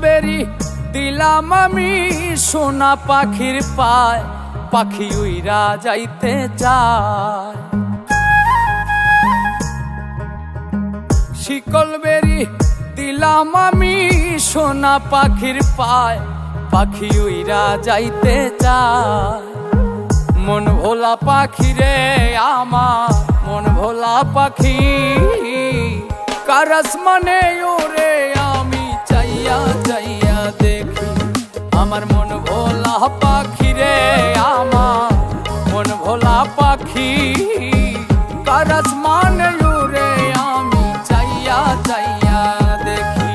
বেরি দিলাম আমি সোনা পাখির পায়, পাখি উইরা যাইতে চায়। শিকল বেরি দিলাম আমি সোনা পাখির পায়, পাখি উইরা যাইতে চায়। মন ভোলা পাখি রে আমার, মন ভোলা পাখি, কার আসমানে ওরে আমি চাইয়া চাইয়া দেখি। আমার মন ভোলা পাখি রে আমার, মন ভোলা পাখি, কার আসমানে ওরে আমি চাইয়া চাইয়া দেখি।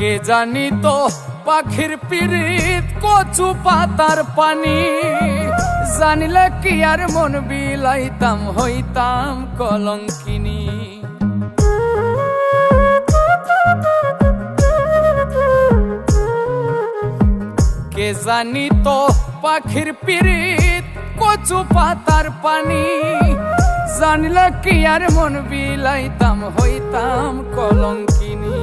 কে জানি তো পাখির পিরিত কচু পাতার পানি, জানিলে কি আর মন বিলাইতাম হইতাম কলঙ্কিনী। কে জানি তো পাখির পিরিত কচু পাতার পানি, জানিলে কি আর মন বিলাইতাম হইতাম কলঙ্কিনী।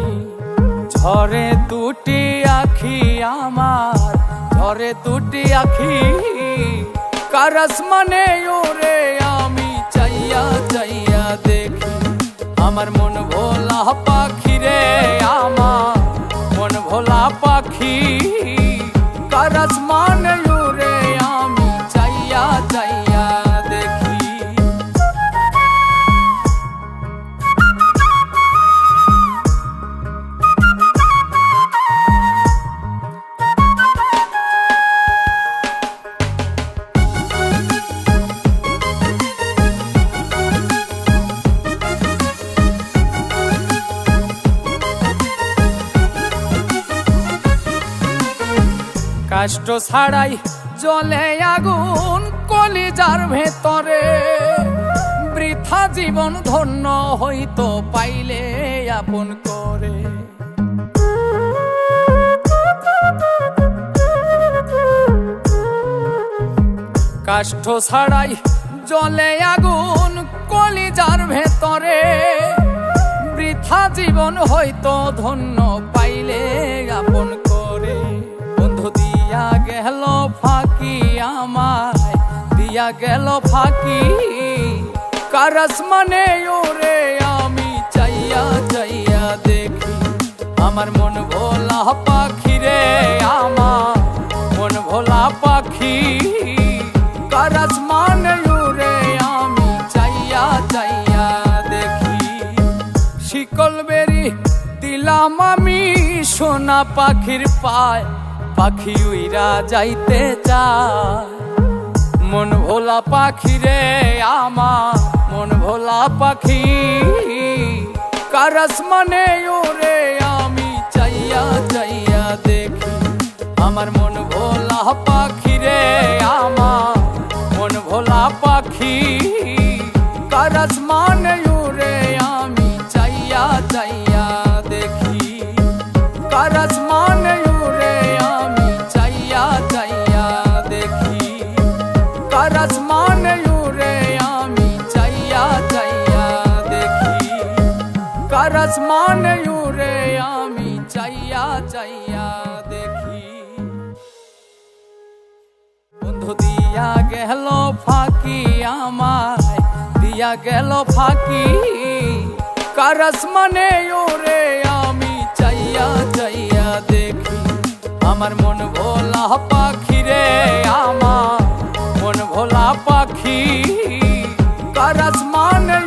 ঝরে দুটি আখি আমার, ঝরে দুটি আখি, কার আসমানে ওরে আমি চাইয়া চাইয়া দেখি। আমার মন ভোলা পাখি রে আমার, মন ভোলা পাখি, কার আসমানে ওরে আমি চাইয়া চাইয়া দেখি। কষ্ট ছাড়াই জ্বলে আগুন কলিজার ভেতরে, বৃথা জীবন ধন্য হইতো পাইলে আপন করে। কষ্ট ছাড়াই জ্বলে আগুন কলিজার ভেতরে, বৃথা জীবন হইতো ধন্য পাইলে আপন করে। বন্ধু দিয়া গেল ফাঁকি আমায়, দিয়া গেল ফাঁকি, কার আসমানে ওরে আমি চাইয়া চাইয়া দেখি। আমার মন ভোলা পাখি রে আমার, মন ভোলা পাখি, কার আসমানে ওরে আমি চাইয়া চাইয়া দেখি। শিকল বেরি দিলাম আমি সোনা পাখির পায়, পাখি উইরা যাইতে চায়। মন ভোলা পাখি রে আমার, মন ভোলা পাখি, কার আসমানে ওরে আমি চাইয়া চাইয়া দেখি। আমার মন ভোলা পাখি রে আমার, মন ভোলা পাখি, কার আসমানে ওরে আমি চাইয়া চাইয়া দেখি। কার আসমানে ওরে আমি চাইয়া চাইয়া দেখি। কার আসমানে ওরে আমি চাইয়া চাইয়া দেখি। কার আসমানে ওরে আমি চাইয়া চাইয়া দেখি। বন্ধু দিয়া গেল ফাঁকি আমায়, দিয়া গেল ফাঁকি, কার আসমানে ওরে আমি চাইয়া চাইয়া দেখি। আমার মন ভোলা পাখি রে আমার, মন ভোলা পাখি, কার আসমানে